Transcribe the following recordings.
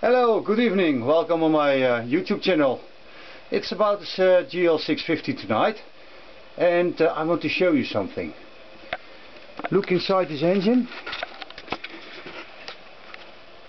Hello, good evening, welcome on my YouTube channel. It's about this GL650 tonight, and I want to show you something. Look inside this engine,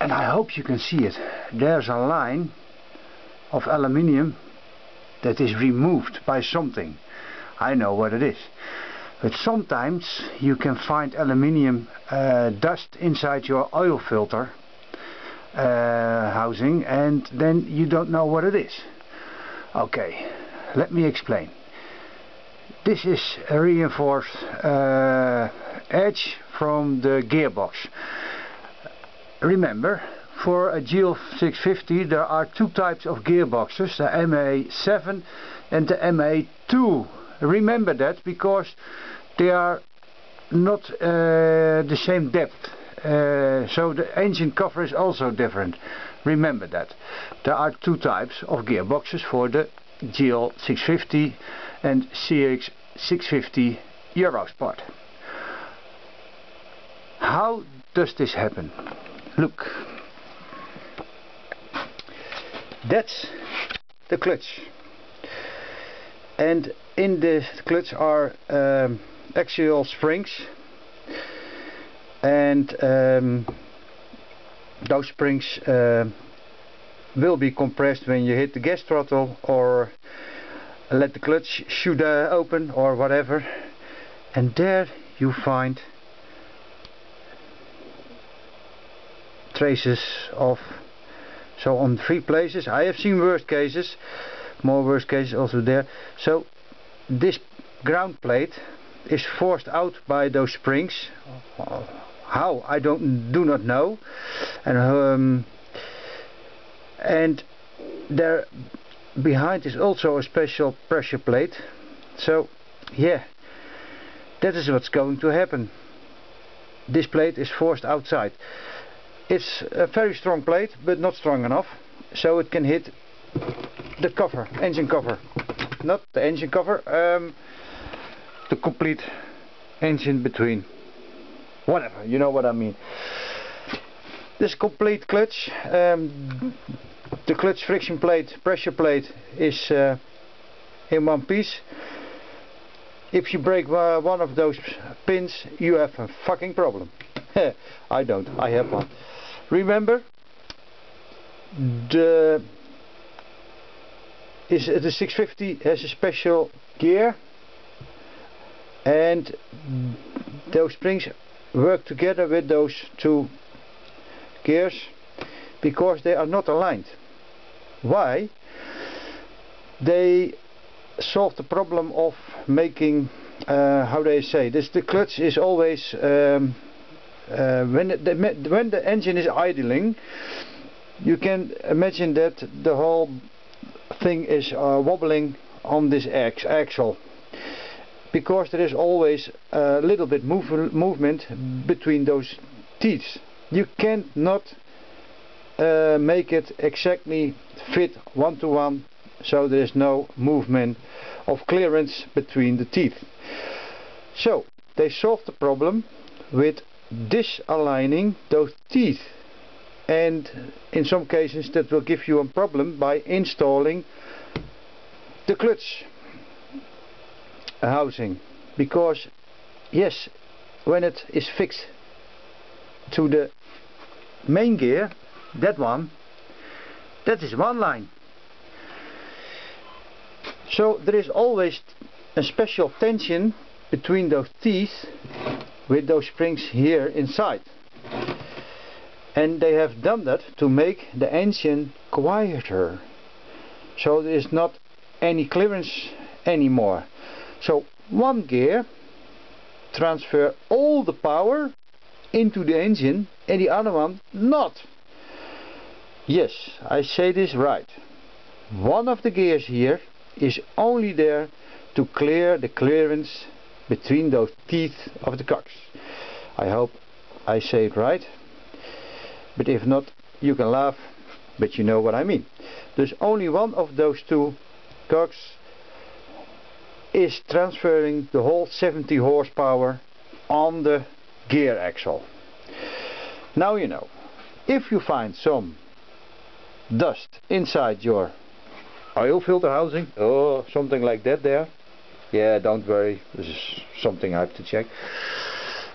and I hope you can see it. There's a line of aluminium that is removed by something. I know what it is. But sometimes you can find aluminium dust inside your oil filter housing, and then you don't know what it is. Okay, let me explain. This is a reinforced edge from the gearbox. Remember, for a GL650 there are two types of gearboxes, the MA7 and the MA2. Remember that, because they are not the same depth. So the engine cover is also different. Remember that. There are two types of gearboxes for the GL650 and cx500 Eurosport. How does this happen? Look. That's the clutch. And in the clutch are axial springs. And those springs will be compressed when you hit the gas throttle or let the clutch shoot open or whatever. And there you find traces of, so on 3 places. I have seen worst cases, more worst cases also there. So this ground plate is forced out by those springs. How? I do not know. And there behind is also a special pressure plate. So yeah, that is what's going to happen. This plate is forced outside. It's a very strong plate, but not strong enough, so it can hit the cover, engine cover. Not the engine cover, the complete engine between. Whatever, you know what I mean. This complete clutch, the clutch friction plate, pressure plate is in one piece. If you break one of those pins, you have a fucking problem. I don't, I have one. Remember, the 650 has a special gear, and those springs work together with those two gears because they are not aligned. Why? They solve the problem of making, how they say this, the clutch is always when the engine is idling, you can imagine that the whole thing is wobbling on this axle, because there is always a little bit movement between those teeth. You cannot make it exactly fit one to one, so there is no movement of clearance between the teeth. So they solve the problem with disaligning those teeth, and in some cases that will give you a problem by installing the clutch housing, because yes, when it is fixed to the main gear, that is one line. So there is always a special tension between those teeth with those springs here inside, and they have done that to make the engine quieter, so there is not any clearance anymore. So one gear transfer all the power into the engine and the other one not. Yes, I say this right. One of the gears here is only there to clear the clearance between those teeth of the cogs. I hope I say it right, but if not, you can laugh, but you know what I mean. There's only one of those two cogs is transferring the whole 70 horsepower on the gear axle. Now you know. If you find some dust inside your oil filter housing or something like that there, yeah, don't worry, this is something I have to check.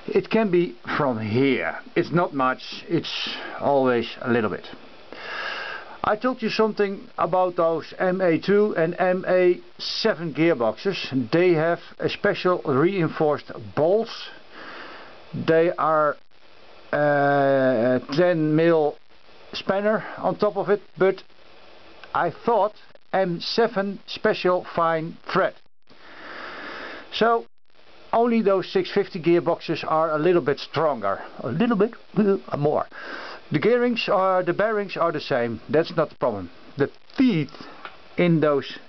It can be from here. It's not much, it's always a little bit. I told you something about those MA2 and MA7 gearboxes. They have a special reinforced bolts. They are 10mm spanner on top of it, but I thought M7 special fine thread. So only those 650 gearboxes are a little bit stronger, a little bit more. The bearings are the same, that's not the problem. The teeth in those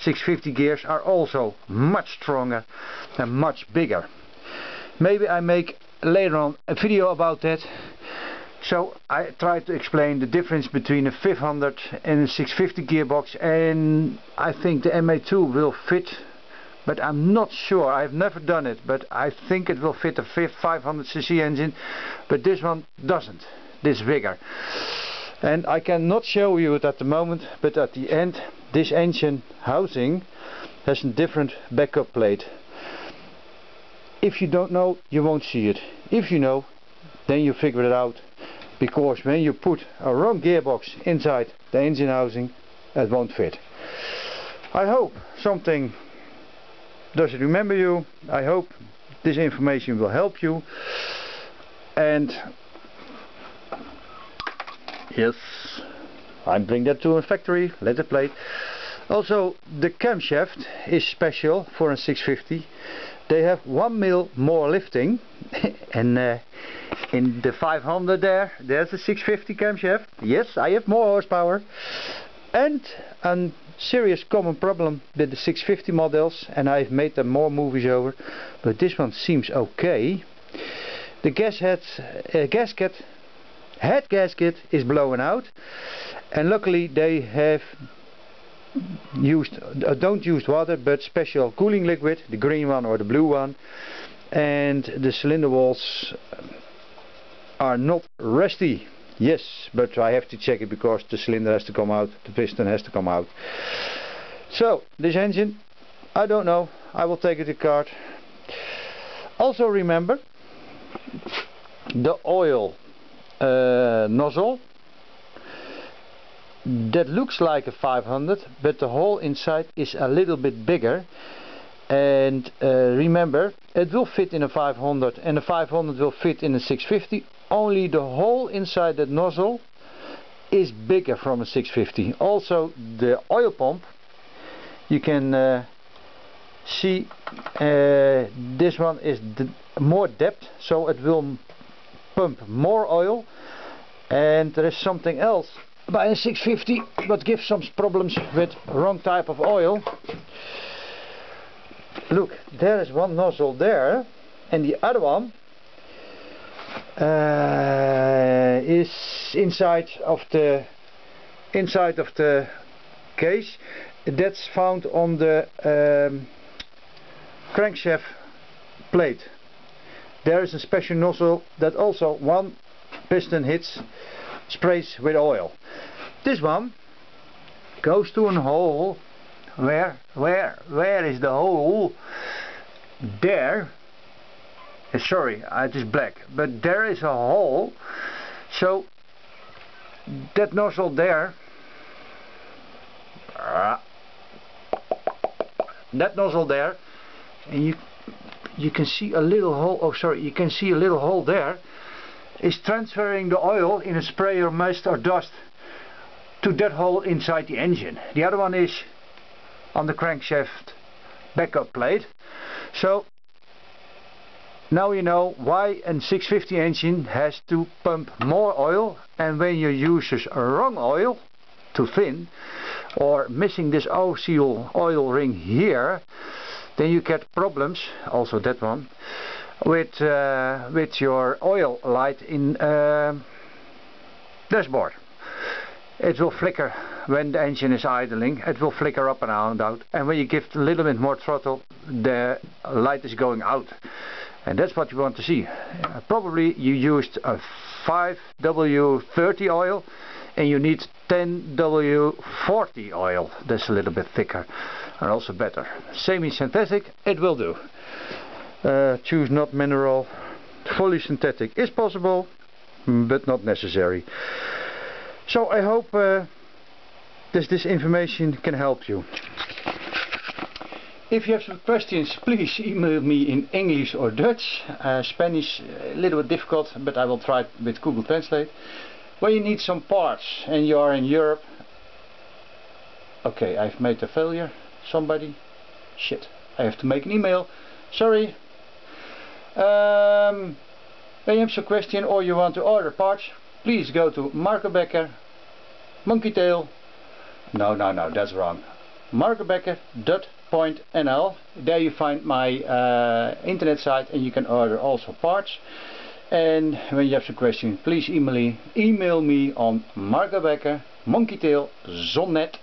650 gears are also much stronger and much bigger. Maybe I make later on a video about that. So I try to explain the difference between a 500 and a 650 gearbox, and I think the MA2 will fit, but I'm not sure, I've never done it, but I think it will fit a 500cc engine, but this one doesn't. This is bigger, and I cannot show you it at the moment, but at the end this engine housing has a different backup plate. If you don't know, you won't see it. If you know, then you figure it out, because when you put a wrong gearbox inside the engine housing, it won't fit. I hope something does remember you. I hope this information will help you, and yes, I bring that to a factory, letter plate. Also, the camshaft is special for a 650. They have 1mm more lifting, and in the 500 there's a 650 camshaft. Yes, I have more horsepower. And a serious common problem with the 650 models, and I've made them more movies over, but this one seems okay. The head gasket is blowing out, and luckily they have don't use water but special cooling liquid, the green one or the blue one, and the cylinder walls are not rusty. Yes, but I have to check it because the cylinder has to come out, the piston has to come out. So this engine, I don't know, I will take it to cart. Also remember the oil nozzle. That looks like a 500, but the hole inside is a little bit bigger, and remember, it will fit in a 500 and a 500 will fit in a 650, only the hole inside that nozzle is bigger from a 650. Also the oil pump, you can see this one is more depth, so it will pump more oil. And there is something else by a 650 but gives some problems with wrong type of oil. Look, there is one nozzle there, and the other one is inside of the case. That's found on the crankshaft plate. There is a special nozzle that also one piston hits, sprays with oil. This one goes to a hole. Where is the hole? There. Sorry, it is black, but there is a hole. So that nozzle there, and you can see a little hole. Oh, sorry, you can see a little hole there. Is transferring the oil in a spray or mist or dust to that hole inside the engine. The other one is on the crankshaft backup plate. So now you know why a 650 engine has to pump more oil, and when you use wrong oil, too thin, or missing this oil ring here, then you get problems, also that one, with your oil light in dashboard. It will flicker when the engine is idling. It will flicker up and out, and when you give a little bit more throttle, the light is going out, and that's what you want to see. Probably you used a 5W30 oil. and you need 10W40 oil. That's a little bit thicker and also better. Semi-synthetic, it will do. Choose not mineral. Fully synthetic is possible, but not necessary. So I hope this information can help you. If you have some questions, please email me in English or Dutch. Spanish a little bit difficult, but I will try it with Google Translate. When you need some parts and you are in Europe. Okay, I've made a failure. Somebody. Shit. I have to make an email. Sorry. When you have some question or you want to order parts, please go to Marco Becker, Monkey Tail. No, that's wrong. marcobecker.nl. There you find my internet site, and you can order also parts. And when you have some question, please email me on Marco Becker, Monkey Tail, zonnet.nl.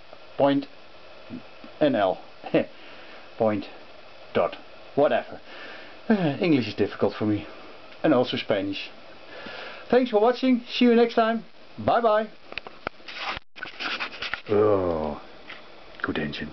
Point dot whatever. English is difficult for me, and also Spanish. Thanks for watching. See you next time. Bye bye. Oh, good engine.